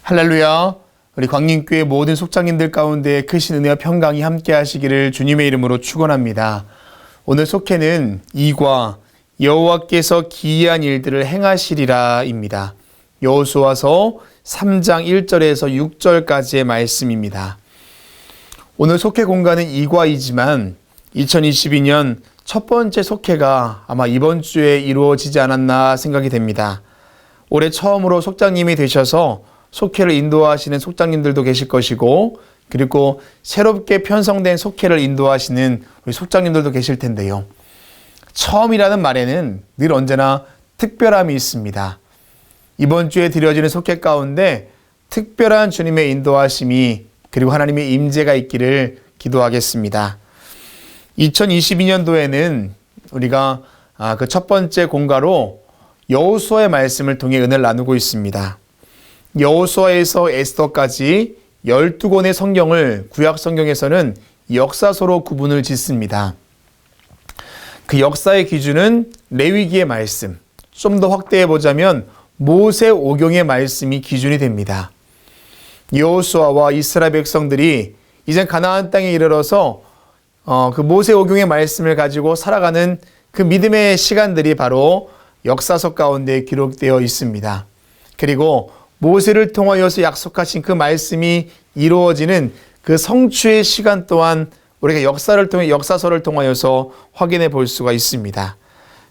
할렐루야. 우리 광림교회 모든 속장님들 가운데 크신 은혜와 평강이 함께 하시기를 주님의 이름으로 축원합니다. 오늘 속회는 2과 여호와께서 기이한 일들을 행하시리라입니다. 여호수아서 3장 1절에서 6절까지의 말씀입니다. 오늘 속회 공간은 2과이지만 2022년 첫 번째 속회가 아마 이번 주에 이루어지지 않았나 생각이 됩니다. 올해 처음으로 속장님이 되셔서 속회를 인도하시는 속장님들도 계실 것이고, 그리고 새롭게 편성된 속회를 인도하시는 우리 속장님들도 계실 텐데요. 처음이라는 말에는 늘 언제나 특별함이 있습니다. 이번 주에 드려지는 속회 가운데 특별한 주님의 인도하심이 그리고 하나님의 임재가 있기를 기도하겠습니다. 2022년도에는 우리가 그 첫 번째 공가로 여호수아의 말씀을 통해 은혜를 나누고 있습니다. 여호수아에서 에스더까지 12권의 성경을 구약 성경에서는 역사서로 구분을 짓습니다. 그 역사의 기준은 레위기의 말씀, 좀 더 확대해 보자면 모세오경의 말씀이 기준이 됩니다. 여호수아와 이스라엘 백성들이 이제 가나안 땅에 이르러서 그 모세오경의 말씀을 가지고 살아가는 그 믿음의 시간들이 바로 역사서 가운데 기록되어 있습니다. 그리고 모세를 통하여서 약속하신 그 말씀이 이루어지는 그 성취의 시간 또한 우리가 역사서를 통하여서 확인해 볼 수가 있습니다.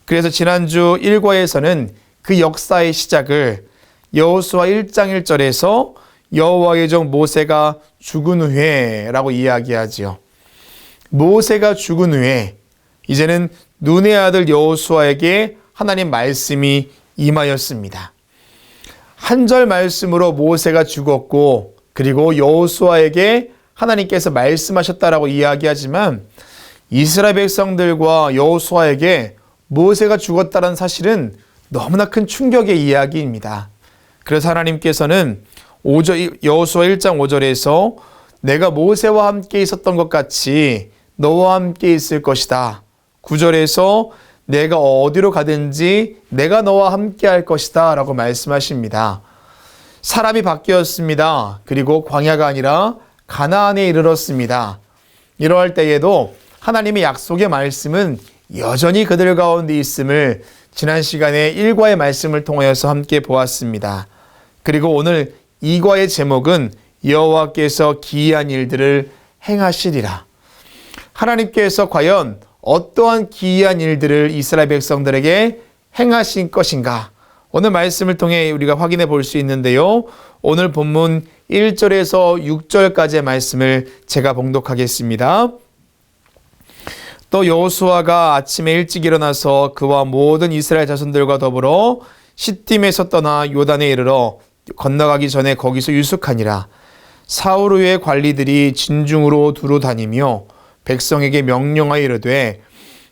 그래서 지난주 1과에서는 그 역사의 시작을 여호수아 1장 1절에서 여호와의 종 모세가 죽은 후에라고 이야기하지요. 모세가 죽은 후에 이제는 눈의 아들 여호수아에게 하나님 말씀이 임하였습니다. 한 절 말씀으로 모세가 죽었고, 그리고 여호수아에게 하나님께서 말씀하셨다라고 이야기하지만 이스라엘 백성들과 여호수아에게 모세가 죽었다는 사실은 너무나 큰 충격의 이야기입니다. 그래서 하나님께서는 여호수아 1장 5절에서 내가 모세와 함께 있었던 것 같이 너와 함께 있을 것이다. 9절에서 내가 어디로 가든지 내가 너와 함께 할 것이다 라고 말씀하십니다. 사람이 바뀌었습니다. 그리고 광야가 아니라 가나안에 이르렀습니다. 이러할 때에도 하나님의 약속의 말씀은 여전히 그들 가운데 있음을 지난 시간에 1과의 말씀을 통하여서 함께 보았습니다. 그리고 오늘 2과의 제목은 여호와께서 기이한 일들을 행하시리라. 하나님께서 과연 어떠한 기이한 일들을 이스라엘 백성들에게 행하신 것인가? 오늘 말씀을 통해 우리가 확인해 볼 수 있는데요. 오늘 본문 1절에서 6절까지의 말씀을 제가 봉독하겠습니다. 또 여호수아가 아침에 일찍 일어나서 그와 모든 이스라엘 자손들과 더불어 시딤에서 떠나 요단에 이르러 건너가기 전에 거기서 유숙하니라. 사울 후의 관리들이 진중으로 두루 다니며 백성에게 명령하여 이르되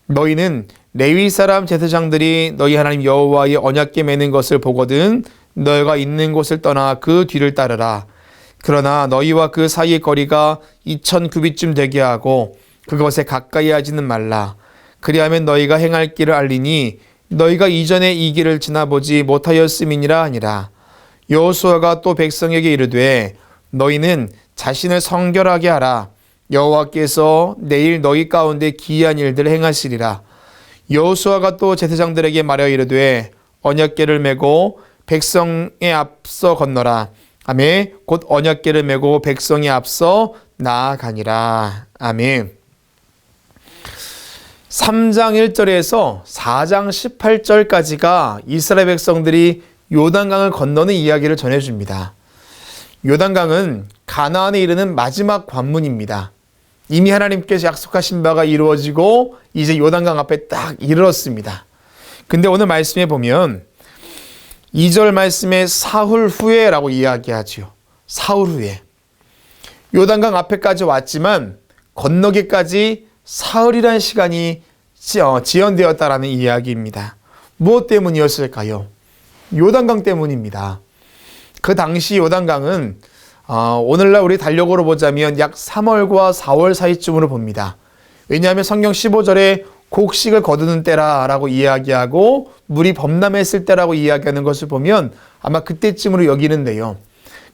너희는 레위 사람 제사장들이 너희 하나님 여호와의 언약궤 매는 것을 보거든 너희가 있는 곳을 떠나 그 뒤를 따르라. 그러나 너희와 그 사이의 거리가 2000규빗쯤 되게 하고 그것에 가까이 하지는 말라. 그리하면 너희가 행할 길을 알리니 너희가 이전에 이 길을 지나보지 못하였음이니라 하니라. 여호수아가 또 백성에게 이르되 너희는 자신을 성결하게 하라. 여호와께서 내일 너희 가운데 기이한 일들을 행하시리라. 여호수아가 또 제사장들에게 말하여 이르되 언약궤를 메고 백성에 앞서 건너라. 아멘. 곧 언약궤를 메고 백성에 앞서 나아가니라. 아멘. 3장 1절에서 4장 18절까지가 이스라엘 백성들이 요단강을 건너는 이야기를 전해줍니다. 요단강은 가나안에 이르는 마지막 관문입니다. 이미 하나님께서 약속하신 바가 이루어지고 이제 요단강 앞에 딱 이르렀습니다. 근데 오늘 말씀에 보면 2절 말씀에 사흘 후에라고 이야기하지요. 사흘 후에. 요단강 앞에까지 왔지만 건너기까지 사흘이라는 시간이 지연되었다라는 이야기입니다. 무엇 때문이었을까요? 요단강 때문입니다. 그 당시 요단강은 오늘날 우리 달력으로 보자면 약 3월과 4월 사이쯤으로 봅니다. 왜냐하면 성경 15절에 곡식을 거두는 때라라고 이야기하고 물이 범람했을 때라고 이야기하는 것을 보면 아마 그때쯤으로 여기는데요.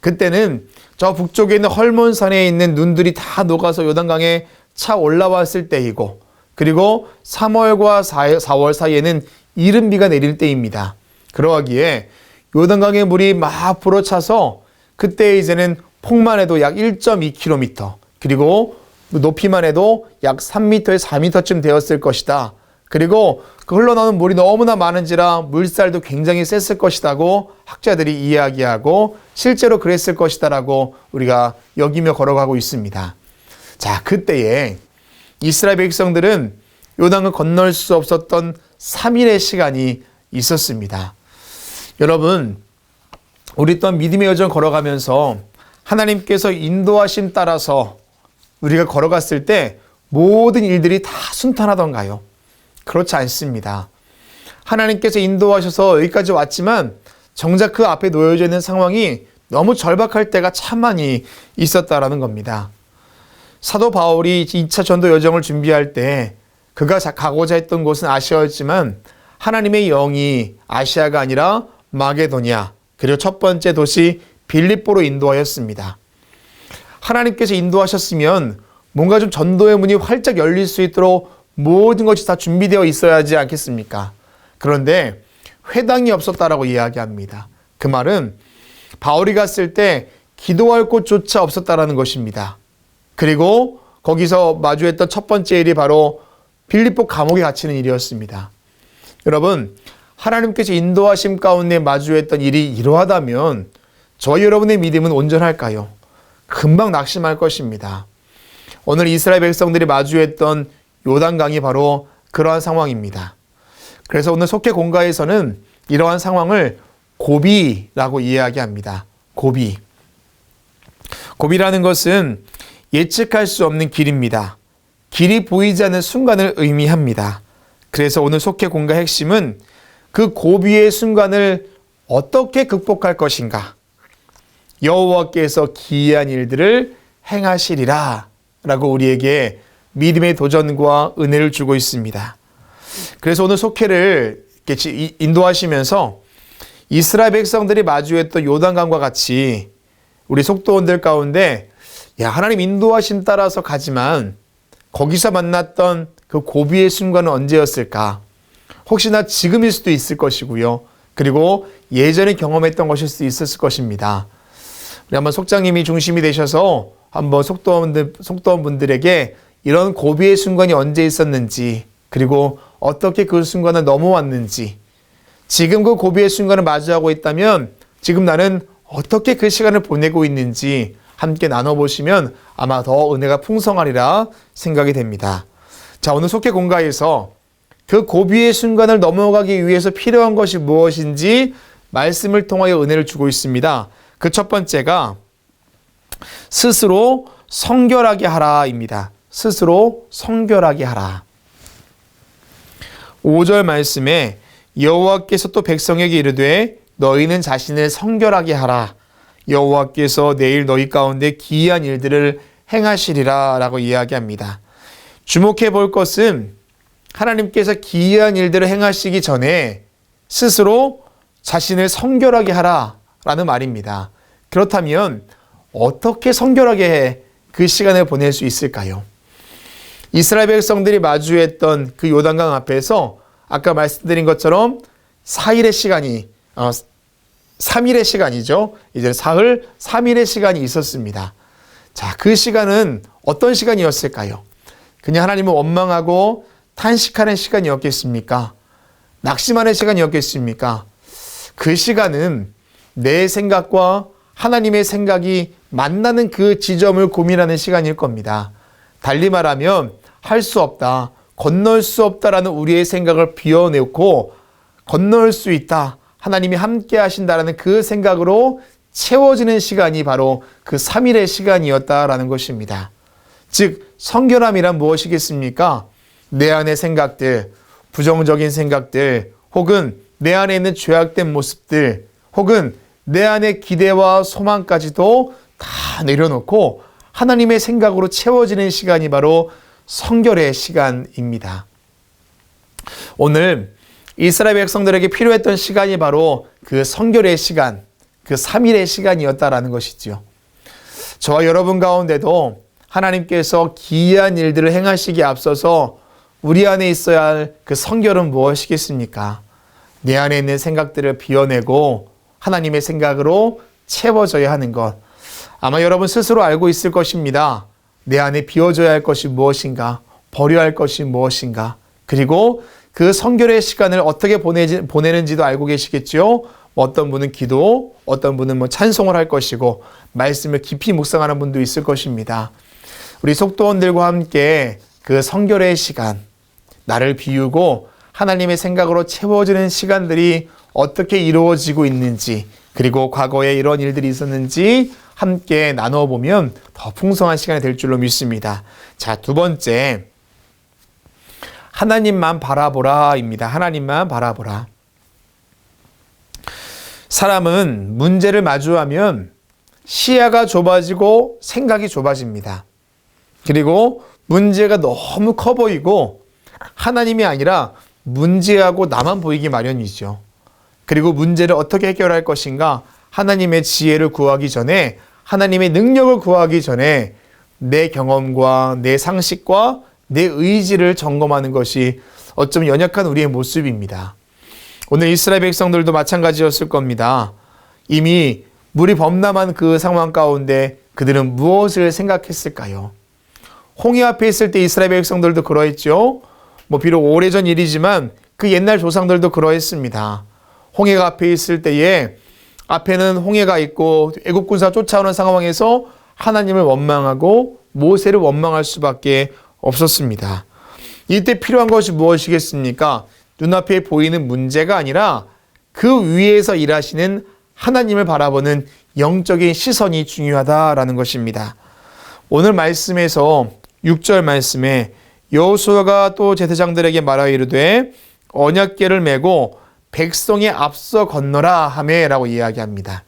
그때는 저 북쪽에 있는 헐몬산에 있는 눈들이 다 녹아서 요단강에 차 올라왔을 때이고, 그리고 3월과 4월 사이에는 이른 비가 내릴 때입니다. 그러하기에 요단강의 물이 막 불어차서 그때 이제는 폭만 해도 약 1.2km, 그리고 높이만 해도 약 3m에서 4m쯤 되었을 것이다. 그리고 그 흘러나오는 물이 너무나 많은지라 물살도 굉장히 셌을 것이라고 학자들이 이야기하고 실제로 그랬을 것이다라고 우리가 여기며 걸어가고 있습니다. 자, 그때에 이스라엘 백성들은 요단을 건널 수 없었던 3일의 시간이 있었습니다. 여러분, 우리 또한 믿음의 여정 걸어가면서 하나님께서 인도하심 따라서 우리가 걸어갔을 때 모든 일들이 다 순탄하던가요? 그렇지 않습니다. 하나님께서 인도하셔서 여기까지 왔지만 정작 그 앞에 놓여져 있는 상황이 너무 절박할 때가 참 많이 있었다라는 겁니다. 사도 바울이 2차 전도 여정을 준비할 때 그가 가고자 했던 곳은 아시아였지만 하나님의 영이 아시아가 아니라 마게도냐, 그리고 첫 번째 도시 빌립보로 인도하였습니다. 하나님께서 인도하셨으면 뭔가 좀 전도의 문이 활짝 열릴 수 있도록 모든 것이 다 준비되어 있어야 하지 않겠습니까? 그런데 회당이 없었다라고 이야기합니다. 그 말은 바울이 갔을 때 기도할 곳조차 없었다라는 것입니다. 그리고 거기서 마주했던 첫 번째 일이 바로 빌립보 감옥에 갇히는 일이었습니다. 여러분, 하나님께서 인도하심 가운데 마주했던 일이 이러하다면 저희 여러분의 믿음은 온전할까요? 금방 낙심할 것입니다. 오늘 이스라엘 백성들이 마주했던 요단강이 바로 그러한 상황입니다. 그래서 오늘 속회 공가에서는 이러한 상황을 고비라고 이야기합니다. 고비. 고비라는 것은 예측할 수 없는 길입니다. 길이 보이지 않는 순간을 의미합니다. 그래서 오늘 속회 공가 핵심은 그 고비의 순간을 어떻게 극복할 것인가? 여호와께서 기이한 일들을 행하시리라 라고 우리에게 믿음의 도전과 은혜를 주고 있습니다. 그래서 오늘 속회를 인도하시면서 이스라엘 백성들이 마주했던 요단강과 같이 우리 속도원들 가운데 하나님 인도하심 따라서 가지만 거기서 만났던 그 고비의 순간은 언제였을까? 혹시나 지금일 수도 있을 것이고요. 그리고 예전에 경험했던 것일 수도 있었을 것입니다. 우리 한번 속장님이 중심이 되셔서 한번 속도원분들에게 이런 고비의 순간이 언제 있었는지, 그리고 어떻게 그 순간을 넘어왔는지, 지금 그 고비의 순간을 마주하고 있다면 지금 나는 어떻게 그 시간을 보내고 있는지 함께 나눠보시면 아마 더 은혜가 풍성하리라 생각이 됩니다. 자, 오늘 속회 공가에서 그 고비의 순간을 넘어가기 위해서 필요한 것이 무엇인지 말씀을 통하여 은혜를 주고 있습니다. 그 첫 번째가 스스로 성결하게 하라입니다. 스스로 성결하게 하라. 5절 말씀에 여호와께서 또 백성에게 이르되 너희는 자신을 성결하게 하라. 여호와께서 내일 너희 가운데 기이한 일들을 행하시리라 라고 이야기합니다. 주목해 볼 것은 하나님께서 기이한 일들을 행하시기 전에 스스로 자신을 성결하게 하라 라는 말입니다. 그렇다면 어떻게 성결하게 그 시간을 보낼 수 있을까요? 이스라엘 백성들이 마주했던 그 요단강 앞에서 아까 말씀드린 것처럼 4일의 시간이 3일의 시간이죠. 이제 사흘 3일의 시간이 있었습니다. 자, 그 시간은 어떤 시간이었을까요? 그냥 하나님을 원망하고 탄식하는 시간이었겠습니까? 낙심하는 시간이었겠습니까? 그 시간은 내 생각과 하나님의 생각이 만나는 그 지점을 고민하는 시간일 겁니다. 달리 말하면 할 수 없다, 건널 수 없다라는 우리의 생각을 비워내고 건널 수 있다, 하나님이 함께 하신다라는 그 생각으로 채워지는 시간이 바로 그 3일의 시간이었다라는 것입니다. 즉 성결함이란 무엇이겠습니까? 내 안의 생각들, 부정적인 생각들, 혹은 내 안에 있는 죄악된 모습들, 혹은 내 안의 기대와 소망까지도 다 내려놓고 하나님의 생각으로 채워지는 시간이 바로 성결의 시간입니다. 오늘 이스라엘 백성들에게 필요했던 시간이 바로 그 성결의 시간, 그 3일의 시간이었다라는 것이지요. 저와 여러분 가운데도 하나님께서 기이한 일들을 행하시기에 앞서서 우리 안에 있어야 할 그 성결은 무엇이겠습니까? 내 안에 있는 생각들을 비워내고 하나님의 생각으로 채워져야 하는 것. 아마 여러분 스스로 알고 있을 것입니다. 내 안에 비워져야 할 것이 무엇인가? 버려야 할 것이 무엇인가? 그리고 그 성결의 시간을 어떻게 보내는지도 알고 계시겠죠? 어떤 분은 기도, 어떤 분은 찬송을 할 것이고 말씀을 깊이 묵상하는 분도 있을 것입니다. 우리 속도원들과 함께 그 성결의 시간, 나를 비우고 하나님의 생각으로 채워지는 시간들이 어떻게 이루어지고 있는지, 그리고 과거에 이런 일들이 있었는지 함께 나눠보면 더 풍성한 시간이 될 줄로 믿습니다. 자, 두 번째, 하나님만 바라보라입니다. 하나님만 바라보라. 사람은 문제를 마주하면 시야가 좁아지고 생각이 좁아집니다. 그리고 문제가 너무 커 보이고 하나님이 아니라 문제하고 나만 보이기 마련이죠. 그리고 문제를 어떻게 해결할 것인가? 하나님의 지혜를 구하기 전에, 하나님의 능력을 구하기 전에 내 경험과 내 상식과 내 의지를 점검하는 것이 어쩌면 연약한 우리의 모습입니다. 오늘 이스라엘 백성들도 마찬가지였을 겁니다. 이미 물이 범람한 그 상황 가운데 그들은 무엇을 생각했을까요? 홍해 앞에 있을 때 이스라엘 백성들도 그러했죠. 비록 오래전 일이지만 그 옛날 조상들도 그러했습니다. 홍해가 앞에 있을 때에 앞에는 홍해가 있고 애굽 군사가 쫓아오는 상황에서 하나님을 원망하고 모세를 원망할 수밖에 없었습니다. 이때 필요한 것이 무엇이겠습니까? 눈앞에 보이는 문제가 아니라 그 위에서 일하시는 하나님을 바라보는 영적인 시선이 중요하다라는 것입니다. 오늘 말씀에서 6절 말씀에 여호수아가 또 제사장들에게 말하여 이르되 언약궤를 메고 백성에 앞서 건너라 하매라고 이야기합니다.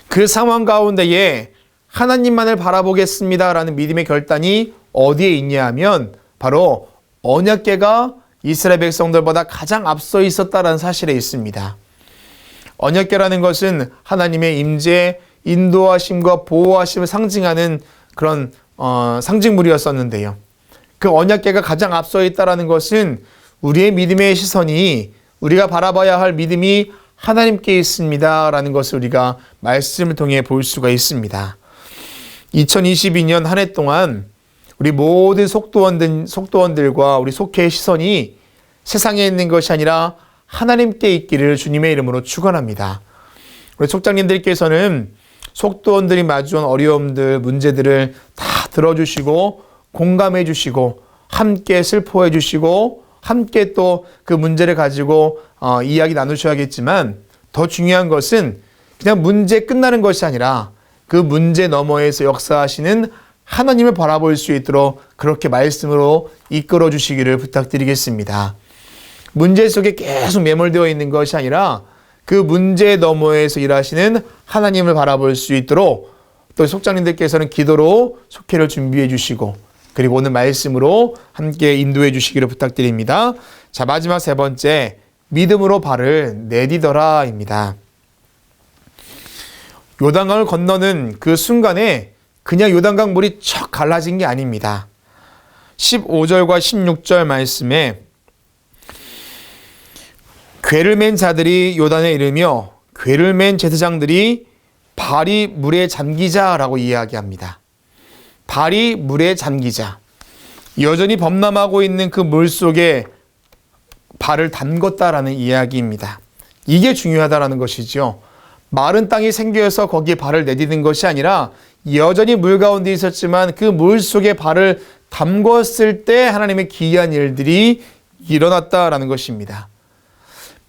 그 상황 가운데에 하나님만을 바라보겠습니다라는 믿음의 결단이 어디에 있냐 하면 바로 언약궤가 이스라엘 백성들보다 가장 앞서 있었다라는 사실에 있습니다. 언약궤라는 것은 하나님의 임재, 인도하심과 보호하심을 상징하는 그런 상징물이었었는데요. 그 언약궤가 가장 앞서 있다라는 것은 우리의 믿음의 시선이, 우리가 바라봐야 할 믿음이 하나님께 있습니다라는 것을 우리가 말씀을 통해 볼 수가 있습니다. 2022년 한 해 동안 우리 모든 속도원들과 우리 속회의 시선이 세상에 있는 것이 아니라 하나님께 있기를 주님의 이름으로 축원합니다. 우리 속장님들께서는 속도원들이 마주한 어려움들, 문제들을 다 들어주시고 공감해 주시고 함께 슬퍼해 주시고 함께 또 그 문제를 가지고 이야기 나누셔야겠지만 더 중요한 것은 그냥 문제 끝나는 것이 아니라 그 문제 너머에서 역사하시는 하나님을 바라볼 수 있도록 그렇게 말씀으로 이끌어 주시기를 부탁드리겠습니다. 문제 속에 계속 매몰되어 있는 것이 아니라 그 문제 너머에서 일하시는 하나님을 바라볼 수 있도록 또 속장님들께서는 기도로 속회를 준비해 주시고 그리고 오늘 말씀으로 함께 인도해 주시기를 부탁드립니다. 자, 마지막 세 번째, 믿음으로 발을 내디더라입니다. 요단강을 건너는 그 순간에 그냥 요단강 물이 척 갈라진 게 아닙니다. 15절과 16절 말씀에 궤를 맨 자들이 요단에 이르며 궤를 맨 제사장들이 발이 물에 잠기자라고 이야기합니다. 발이 물에 잠기자. 여전히 범람하고 있는 그 물 속에 발을 담궜다라는 이야기입니다. 이게 중요하다라는 것이죠. 마른 땅이 생겨서 거기에 발을 내디딘 것이 아니라 여전히 물 가운데 있었지만 그 물 속에 발을 담궜을 때 하나님의 기이한 일들이 일어났다라는 것입니다.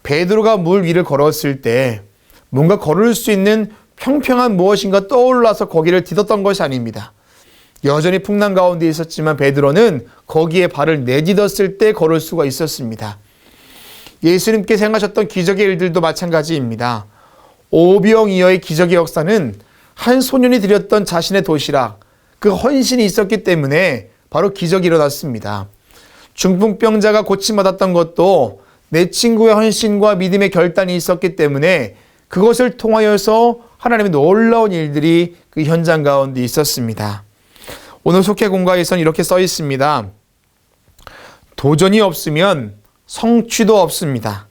베드로가 물 위를 걸었을 때 뭔가 걸을 수 있는 평평한 무엇인가 떠올라서 거기를 디뎠던 것이 아닙니다. 여전히 풍랑 가운데 있었지만 베드로는 거기에 발을 내딛었을 때 걸을 수가 있었습니다. 예수님께서 행하셨던 기적의 일들도 마찬가지입니다. 오병이어의 기적의 역사는 한 소년이 드렸던 자신의 도시락, 그 헌신이 있었기 때문에 바로 기적이 일어났습니다. 중풍병자가 고침받았던 것도 내 친구의 헌신과 믿음의 결단이 있었기 때문에 그것을 통하여서 하나님의 놀라운 일들이 그 현장 가운데 있었습니다. 오늘 속회 공가에서는 이렇게 써 있습니다. 도전이 없으면 성취도 없습니다.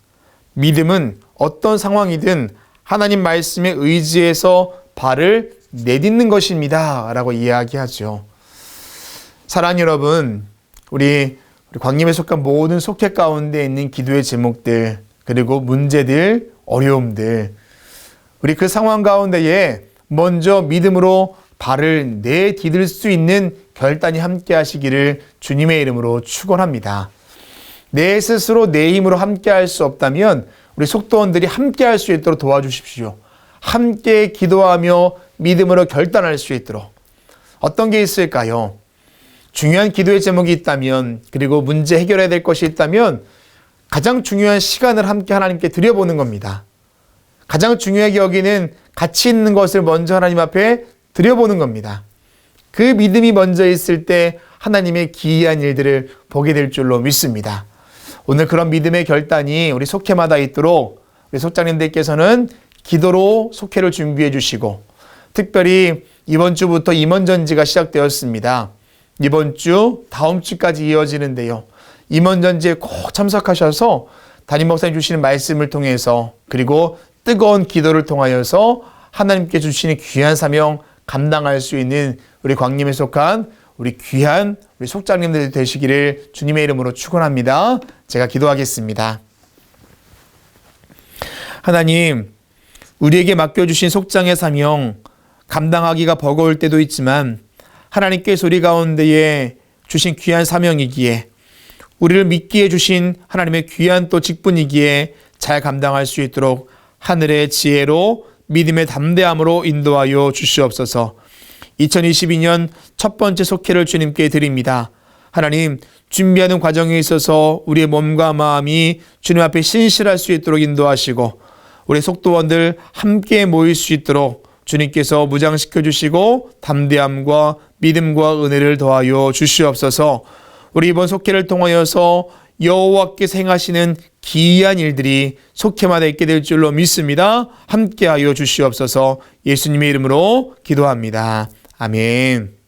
믿음은 어떤 상황이든 하나님 말씀에 의지해서 발을 내딛는 것입니다. 라고 이야기하죠. 사랑하는 여러분, 우리 광림에 속한 모든 속회 가운데 있는 기도의 제목들, 그리고 문제들, 어려움들, 우리 그 상황 가운데에 먼저 믿음으로 발을 내디딜 수 있는 결단이 함께 하시기를 주님의 이름으로 축원합니다. 내 스스로 내 힘으로 함께 할 수 없다면 우리 속도원들이 함께 할 수 있도록 도와주십시오. 함께 기도하며 믿음으로 결단할 수 있도록. 어떤 게 있을까요? 중요한 기도의 제목이 있다면, 그리고 문제 해결해야 될 것이 있다면 가장 중요한 시간을 함께 하나님께 드려보는 겁니다. 가장 중요하게 여기는 가치 있는 것을 먼저 하나님 앞에 드려보는 겁니다. 그 믿음이 먼저 있을 때 하나님의 기이한 일들을 보게 될 줄로 믿습니다. 오늘 그런 믿음의 결단이 우리 속회마다 있도록 우리 속장님들께서는 기도로 속회를 준비해 주시고, 특별히 이번 주부터 임원전지가 시작되었습니다. 이번 주, 다음 주까지 이어지는데요. 임원전지에 꼭 참석하셔서 담임 목사님 주시는 말씀을 통해서, 그리고 뜨거운 기도를 통하여서 하나님께 주시는 귀한 사명 감당할 수 있는 우리 광림에 속한 우리 귀한 우리 속장님들 되시기를 주님의 이름으로 축원합니다. 제가 기도하겠습니다. 하나님, 우리에게 맡겨주신 속장의 사명 감당하기가 버거울 때도 있지만 하나님께서 우리 가운데에 주신 귀한 사명이기에, 우리를 믿게 해주신 하나님의 귀한 또 직분이기에 잘 감당할 수 있도록 하늘의 지혜로 믿음의 담대함으로 인도하여 주시옵소서. 2022년 첫 번째 속회를 주님께 드립니다. 하나님, 준비하는 과정에 있어서 우리의 몸과 마음이 주님 앞에 신실할 수 있도록 인도하시고, 우리 속도원들 함께 모일 수 있도록 주님께서 무장시켜 주시고 담대함과 믿음과 은혜를 더하여 주시옵소서. 우리 이번 속회를 통하여서 여호와께서 행하시는 기이한 일들이 속회마다 있게 될 줄로 믿습니다. 함께하여 주시옵소서. 예수님의 이름으로 기도합니다. 아멘.